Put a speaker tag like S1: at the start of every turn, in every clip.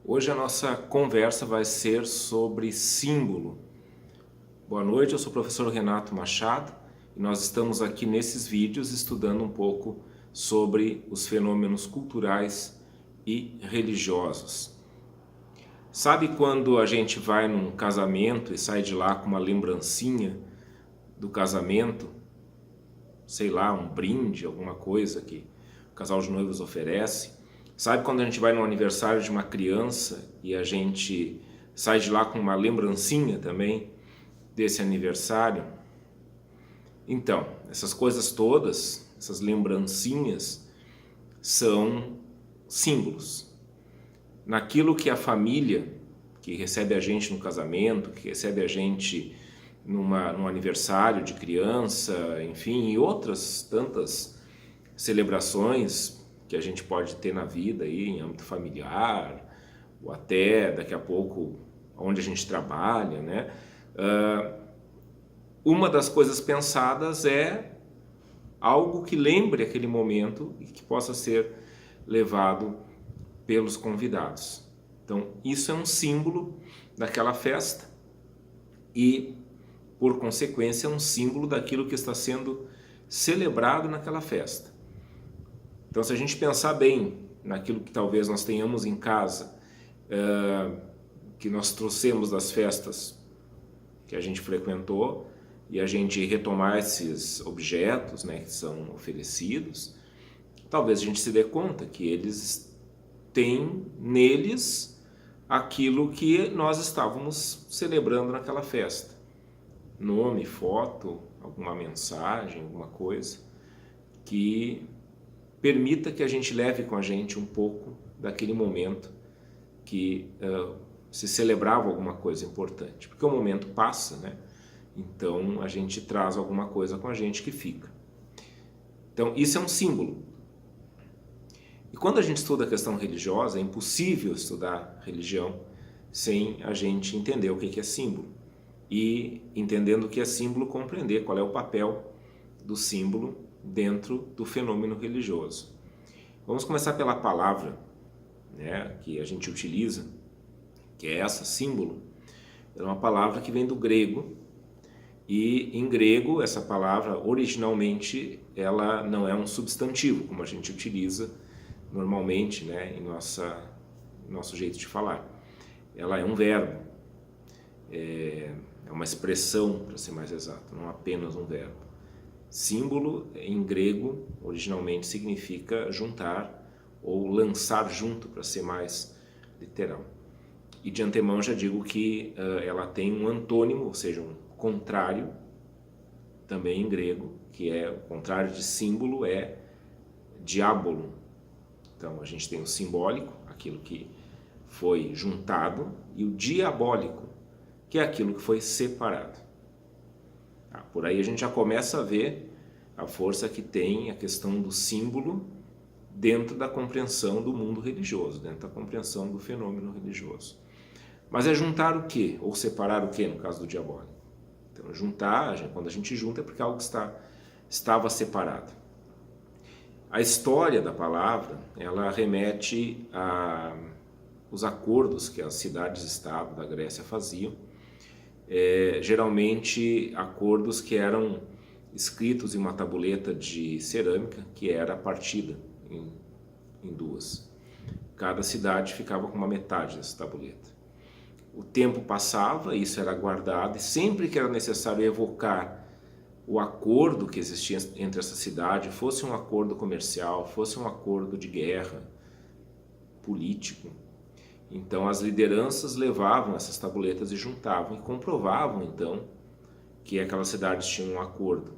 S1: Hoje a nossa conversa vai ser sobre símbolo. Boa noite, eu sou o professor Renato Machado e nós estamos aqui nesses vídeos estudando um pouco sobre os fenômenos culturais e religiosos. Sabe quando a gente vai num casamento e sai de lá com uma lembrancinha do casamento? Sei lá, um brinde, alguma coisa que o casal de noivos oferece. Sabe quando a gente vai no aniversário de uma criança e a gente sai de lá com uma lembrancinha também desse aniversário? Então, essas coisas todas, essas lembrancinhas, são símbolos. Naquilo que a família, que recebe a gente no casamento, que recebe a gente num aniversário de criança, enfim, e outras tantas celebrações que a gente pode ter na vida aí, em âmbito familiar, ou até daqui a pouco onde a gente trabalha, né? Uma das coisas pensadas é algo que lembre aquele momento e que possa ser levado pelos convidados. Então, isso é um símbolo daquela festa e, por consequência, é um símbolo daquilo que está sendo celebrado naquela festa. Então, se a gente pensar bem naquilo que talvez nós tenhamos em casa, que nós trouxemos das festas que a gente frequentou, e a gente retomar esses objetos, né, que são oferecidos, talvez a gente se dê conta que eles têm neles aquilo que nós estávamos celebrando naquela festa. Nome, foto, alguma mensagem, alguma coisa que permita que a gente leve com a gente um pouco daquele momento que se celebrava alguma coisa importante. Porque o momento passa, né? Então a gente traz alguma coisa com a gente que fica. Então isso é um símbolo. E quando a gente estuda a questão religiosa, é impossível estudar religião sem a gente entender o que é símbolo. E entendendo o que é símbolo, compreender qual é o papel do símbolo dentro do fenômeno religioso. Vamos começar pela palavra, né, que a gente utiliza, que é essa, símbolo. É uma palavra que vem do grego. E em grego, essa palavra, originalmente, ela não é um substantivo, como a gente utiliza normalmente, né, em nosso jeito de falar. Ela é um verbo, é uma expressão, para ser mais exato, não apenas um verbo. Símbolo, em grego, originalmente significa juntar ou lançar junto, para ser mais literal. E de antemão já digo que ela tem um antônimo, ou seja, um contrário, também em grego, que é o contrário de símbolo, é diábolo. Então a gente tem o simbólico, aquilo que foi juntado, e o diabólico, que é aquilo que foi separado. Por aí a gente já começa a ver a força que tem a questão do símbolo dentro da compreensão do mundo religioso, dentro da compreensão do fenômeno religioso. Mas é juntar o quê? Ou separar o quê, no caso do diabólico? Então, juntar, quando a gente junta, é porque algo estava separado. A história da palavra, ela remete aos acordos que as cidades-estado da Grécia faziam, geralmente acordos que eram escritos em uma tabuleta de cerâmica que era partida em duas. Cada cidade ficava com uma metade dessa tabuleta. O tempo passava, isso era guardado, e sempre que era necessário evocar o acordo que existia entre essa cidade, fosse um acordo comercial, fosse um acordo de guerra, político, então as lideranças levavam essas tabuletas e juntavam e comprovavam então que aquelas cidades tinham um acordo.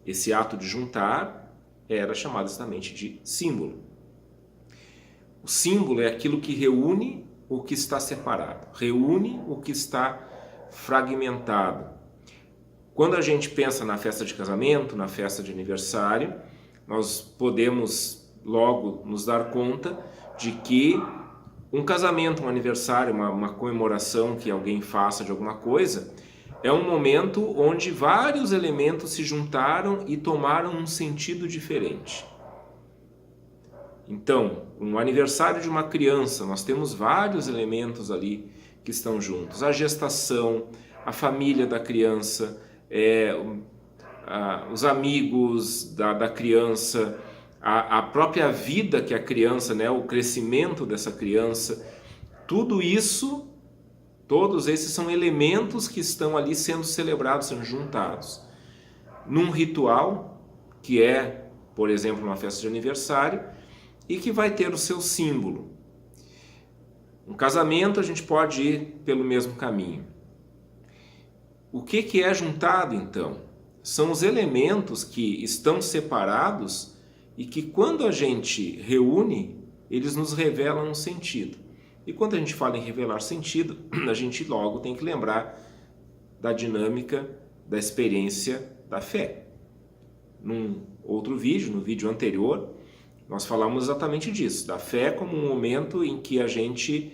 S1: Esse ato de juntar era chamado exatamente de símbolo. O símbolo é aquilo que reúne o que está separado, reúne o que está fragmentado. Quando a gente pensa na festa de casamento, na festa de aniversário, nós podemos logo nos dar conta de que um casamento, um aniversário, uma comemoração que alguém faça de alguma coisa, é um momento onde vários elementos se juntaram e tomaram um sentido diferente. Então, um aniversário de uma criança, nós temos vários elementos ali que estão juntos. A gestação, a família da criança, os amigos da criança, a própria vida que a criança, né, o crescimento dessa criança, tudo isso, todos esses são elementos que estão ali sendo celebrados, sendo juntados num ritual que é, por exemplo, uma festa de aniversário e que vai ter o seu símbolo. Um casamento a gente pode ir pelo mesmo caminho. O que é juntado então? São os elementos que estão separados e que quando a gente reúne, eles nos revelam um sentido. E quando a gente fala em revelar sentido, a gente logo tem que lembrar da dinâmica, da experiência da fé. Num outro vídeo, no vídeo anterior, nós falamos exatamente disso, da fé como um momento em que a gente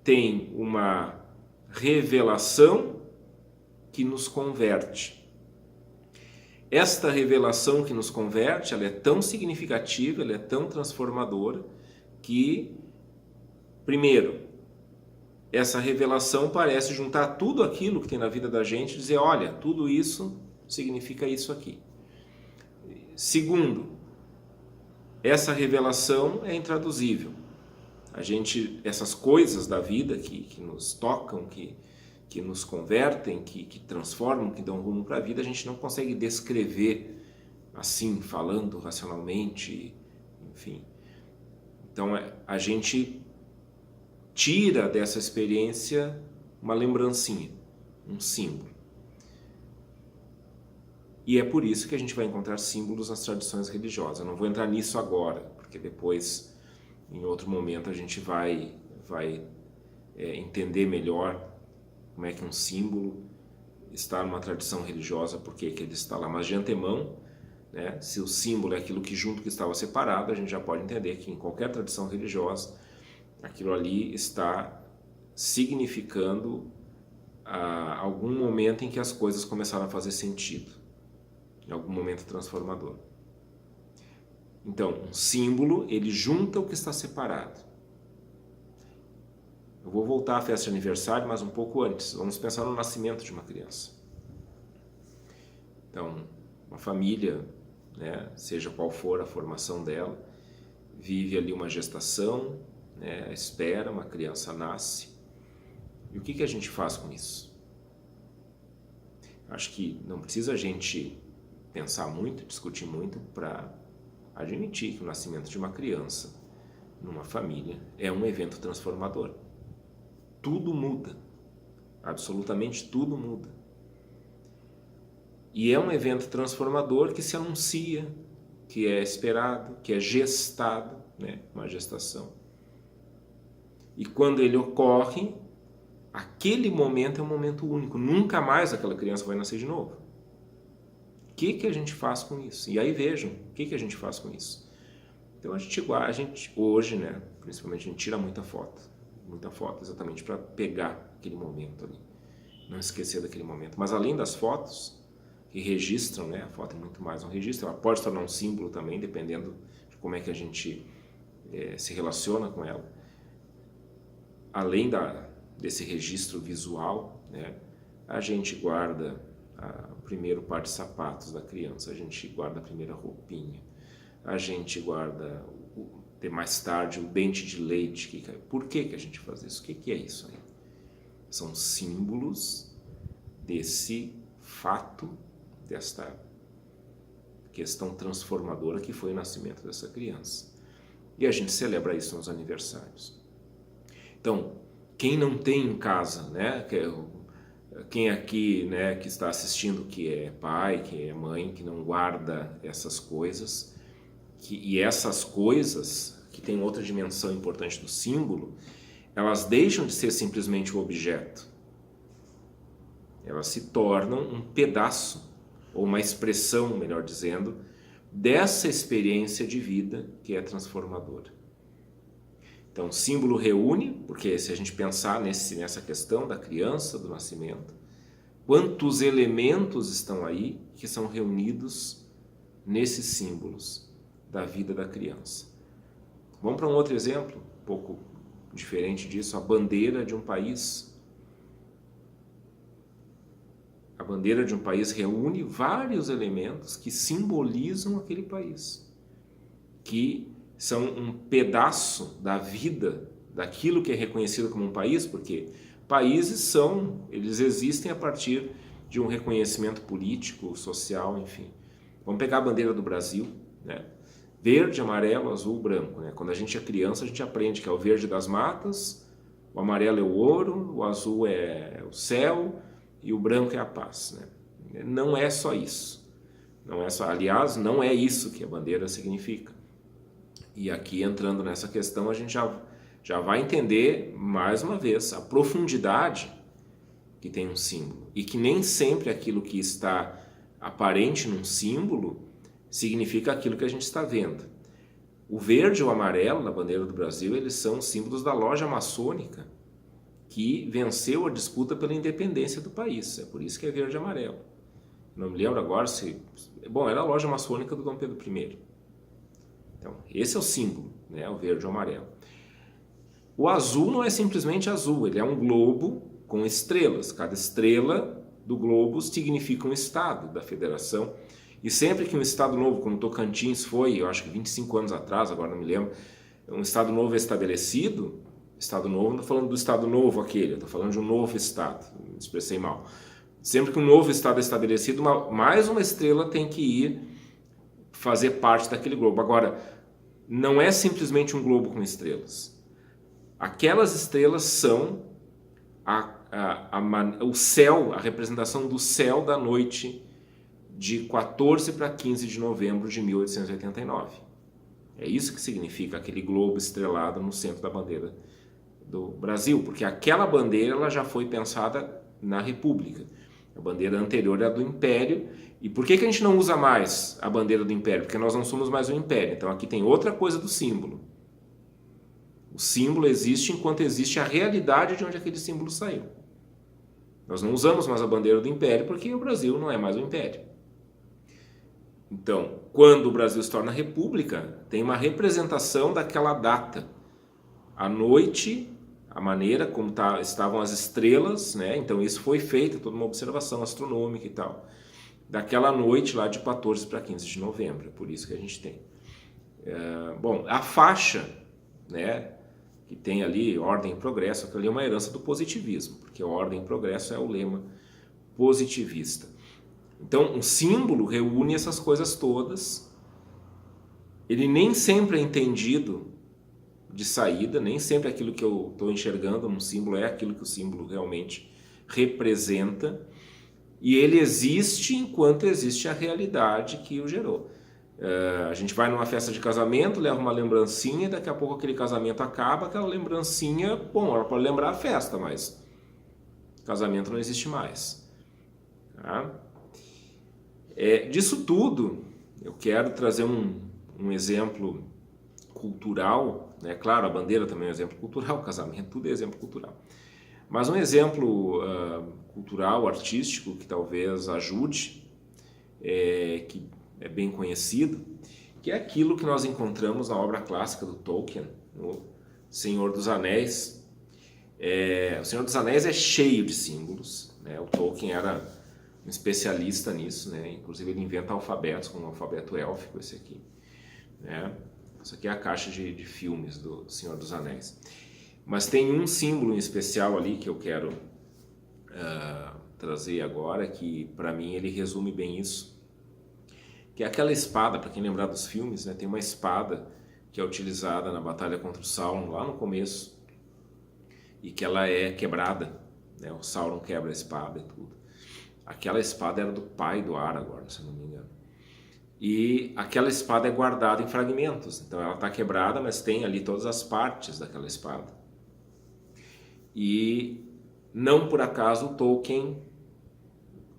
S1: tem uma revelação que nos converte. Esta revelação que nos converte, ela é tão significativa, ela é tão transformadora, que, primeiro, essa revelação parece juntar tudo aquilo que tem na vida da gente e dizer, olha, tudo isso significa isso aqui. Segundo, essa revelação é intraduzível. Essas coisas da vida que nos tocam, que nos convertem, que transformam, que dão rumo para a vida, a gente não consegue descrever assim, falando racionalmente, enfim. Então a gente tira dessa experiência uma lembrancinha, um símbolo. E é por isso que a gente vai encontrar símbolos nas tradições religiosas. Eu não vou entrar nisso agora, porque depois, em outro momento, a gente vai entender melhor como é que um símbolo está numa tradição religiosa, por que ele está lá. Mas de antemão, né, se o símbolo é aquilo que junto que estava separado, a gente já pode entender que em qualquer tradição religiosa, aquilo ali está significando algum momento em que as coisas começaram a fazer sentido. Em algum momento transformador. Então, um símbolo, ele junta o que está separado. Eu vou voltar à festa de aniversário, mas um pouco antes. Vamos pensar no nascimento de uma criança. Então, uma família, né, seja qual for a formação dela, vive ali uma gestação, né, espera, uma criança nasce. E o que a gente faz com isso? Acho que não precisa a gente pensar muito, discutir muito para admitir que o nascimento de uma criança numa família é um evento transformador. Tudo muda, absolutamente tudo muda. E é um evento transformador que se anuncia, que é esperado, que é gestado, né? Uma gestação. E quando ele ocorre, aquele momento é um momento único, nunca mais aquela criança vai nascer de novo. O que a gente faz com isso? E aí vejam, o que a gente faz com isso? Então a gente hoje, né, principalmente a gente tira muita foto exatamente para pegar aquele momento ali, não esquecer daquele momento. Mas além das fotos que registram, né, a foto é muito mais um registro, ela pode se tornar um símbolo também, dependendo de como é que a gente se relaciona com ela. Além desse registro visual, né, a gente guarda o primeiro par de sapatos da criança, a gente guarda a primeira roupinha, a gente guarda mais tarde o dente de leite. Por que a gente faz isso? O que é isso aí? São símbolos desse fato, desta questão transformadora que foi o nascimento dessa criança. E a gente celebra isso nos aniversários. Então, quem não tem em casa, né, quem aqui, né, que está assistindo, que é pai, que é mãe, que não guarda essas coisas, e essas coisas, que tem outra dimensão importante do símbolo, elas deixam de ser simplesmente o objeto. Elas se tornam um pedaço, ou uma expressão, melhor dizendo, dessa experiência de vida que é transformadora. Então, o símbolo reúne, porque se a gente pensar nessa questão da criança, do nascimento, quantos elementos estão aí que são reunidos nesses símbolos da vida da criança. Vamos para um outro exemplo, um pouco diferente disso, a bandeira de um país. A bandeira de um país reúne vários elementos que simbolizam aquele país, que são um pedaço da vida daquilo que é reconhecido como um país, porque países eles existem a partir de um reconhecimento político, social, enfim. Vamos pegar a bandeira do Brasil, né? Verde, amarelo, azul, branco, né? Quando a gente é criança, a gente aprende que é o verde das matas, o amarelo é o ouro, o azul é o céu e o branco é a paz, né? Não é só isso. Aliás, não é isso que a bandeira significa. E aqui, entrando nessa questão, a gente já vai entender, mais uma vez, a profundidade que tem um símbolo. E que nem sempre aquilo que está aparente num símbolo significa aquilo que a gente está vendo. O verde e o amarelo na bandeira do Brasil, eles são símbolos da loja maçônica que venceu a disputa pela independência do país. É por isso que é verde e amarelo. Não me lembro agora se... Bom, era a loja maçônica do Dom Pedro I. Então, esse é o símbolo, né? O verde e o amarelo. O azul não é simplesmente azul, ele é um globo com estrelas. Cada estrela do globo significa um estado da federação. E sempre que um estado novo, como Tocantins foi, eu acho que 25 anos atrás, agora não me lembro, um estado novo é estabelecido, estado novo, não estou falando do estado novo aquele, estou falando de um novo estado, me expressei mal. Sempre que um novo estado é estabelecido, mais uma estrela tem que ir fazer parte daquele globo. Agora, não é simplesmente um globo com estrelas. Aquelas estrelas são o céu, a representação do céu da noite de 14 para 15 de novembro de 1889. É isso que significa aquele globo estrelado no centro da bandeira do Brasil, porque aquela bandeira ela já foi pensada na República. A bandeira anterior era do Império. E por que a gente não usa mais a bandeira do Império? Porque nós não somos mais o Império. Então aqui tem outra coisa do símbolo. O símbolo existe enquanto existe a realidade de onde aquele símbolo saiu. Nós não usamos mais a bandeira do Império porque o Brasil não é mais o Império. Então, quando o Brasil se torna república, tem uma representação daquela data. A noite, a maneira como estavam as estrelas, né? Então isso foi feito, toda uma observação astronômica e tal. Daquela noite lá de 14 para 15 de novembro, é por isso que a gente tem. Bom, a faixa, né? Que tem ali ordem e progresso, aquilo ali é uma herança do positivismo, porque ordem e progresso é o lema positivista. Então, um símbolo reúne essas coisas todas. Ele nem sempre é entendido de saída, nem sempre aquilo que eu estou enxergando num símbolo é aquilo que o símbolo realmente representa. E ele existe enquanto existe a realidade que o gerou. A gente vai numa festa de casamento, leva uma lembrancinha, daqui a pouco aquele casamento acaba, aquela lembrancinha, bom, ela pode lembrar a festa, mas o casamento não existe mais. Tá? Disso tudo, eu quero trazer um exemplo cultural, né? Claro, a bandeira também é um exemplo cultural, o casamento, tudo é exemplo cultural. Mas um exemplo cultural, artístico, que talvez ajude, que é bem conhecido, que é aquilo que nós encontramos na obra clássica do Tolkien, no Senhor dos Anéis. O Senhor dos Anéis é cheio de símbolos, né? O Tolkien era um especialista nisso, né? Inclusive ele inventa alfabetos, como o alfabeto élfico, esse aqui, né? Isso aqui é a caixa de filmes do Senhor dos Anéis. Mas tem um símbolo em especial ali que eu quero trazer agora, que para mim ele resume bem isso, que é aquela espada, para quem lembrar dos filmes, né? Tem uma espada que é utilizada na batalha contra o Sauron lá no começo e que ela é quebrada, né? O Sauron quebra a espada e tudo. Aquela espada era do pai do Aragorn, se não me engano. E aquela espada é guardada em fragmentos. Então ela está quebrada, mas tem ali todas as partes daquela espada. E não por acaso o Tolkien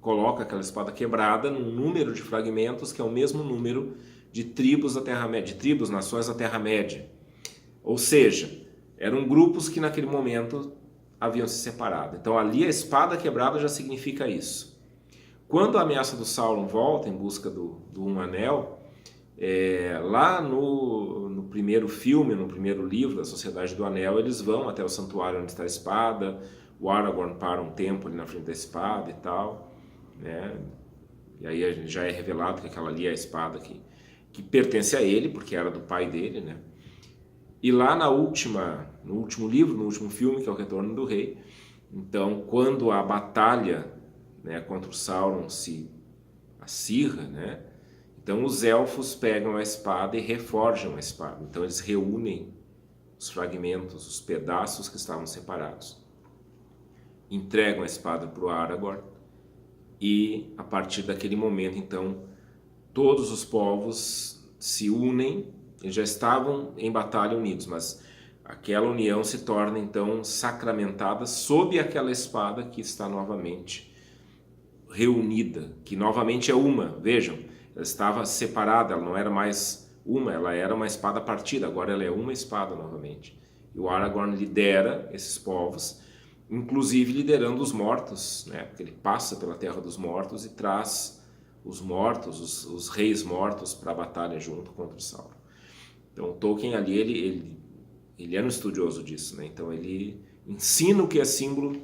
S1: coloca aquela espada quebrada num número de fragmentos que é o mesmo número de tribos da Terra-média, de tribos, nações da Terra-média. Ou seja, eram grupos que naquele momento haviam se separado. Então ali a espada quebrada já significa isso. Quando a ameaça do Sauron volta em busca do Um Anel, lá no primeiro filme, no primeiro livro da Sociedade do Anel, eles vão até o santuário onde está a espada, o Aragorn para um tempo ali na frente da espada e tal, né? E aí já é revelado que aquela ali é a espada que pertence a ele, porque era do pai dele, né? E lá no último livro, no último filme, que é o Retorno do Rei, então, quando a batalha, né, contra o Sauron se acirra, né? Então os elfos pegam a espada e reforjam a espada. Então eles reúnem os fragmentos, os pedaços que estavam separados. Entregam a espada para o Aragorn e a partir daquele momento, então, todos os povos se unem. Eles já estavam em batalha unidos, mas aquela união se torna então sacramentada sob aquela espada que está novamente reunida, que novamente é uma. Vejam, ela estava separada, ela não era mais uma, ela era uma espada partida, agora ela é uma espada novamente. E o Aragorn lidera esses povos, inclusive liderando os mortos, né? Porque ele passa pela terra dos mortos e traz os mortos, os reis mortos para a batalha junto contra o Sauron. Então Tolkien ali, ele era um estudioso disso, né? Então ele ensina o que é símbolo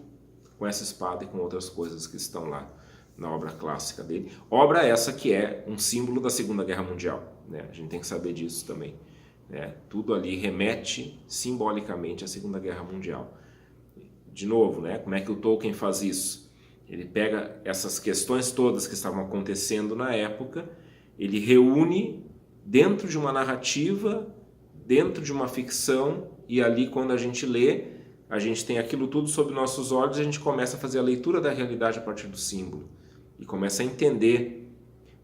S1: com essa espada e com outras coisas que estão lá na obra clássica dele. Obra essa que é um símbolo da Segunda Guerra Mundial, né? A gente tem que saber disso também, né? Tudo ali remete simbolicamente à Segunda Guerra Mundial. De novo, né? Como é que o Tolkien faz isso? Ele pega essas questões todas que estavam acontecendo na época, ele reúne dentro de uma narrativa, dentro de uma ficção, e ali quando a gente lê, a gente tem aquilo tudo sob nossos olhos e a gente começa a fazer a leitura da realidade a partir do símbolo. E começa a entender,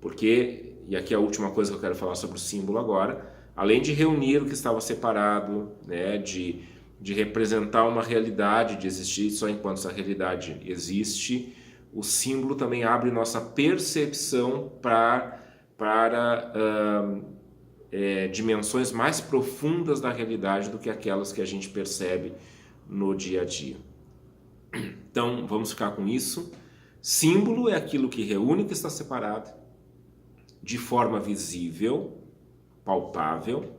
S1: porque, e aqui é a última coisa que eu quero falar sobre o símbolo agora, além de reunir o que estava separado, né, de representar uma realidade, de existir só enquanto essa realidade existe, o símbolo também abre nossa percepção para dimensões mais profundas da realidade do que aquelas que a gente percebe no dia a dia. Então, vamos ficar com isso. Símbolo é aquilo que reúne o que está separado de forma visível, palpável,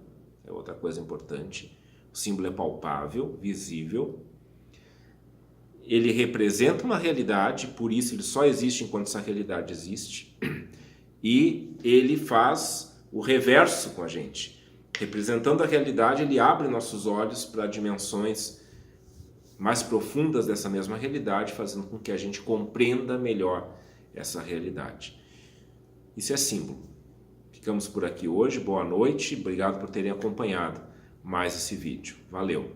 S1: é outra coisa importante. O símbolo é palpável, visível. Ele representa uma realidade, por isso ele só existe enquanto essa realidade existe. E ele faz o reverso com a gente. Representando a realidade, ele abre nossos olhos para dimensões mais profundas dessa mesma realidade, fazendo com que a gente compreenda melhor essa realidade. Isso é símbolo. Ficamos por aqui hoje, boa noite, obrigado por terem acompanhado mais esse vídeo. Valeu!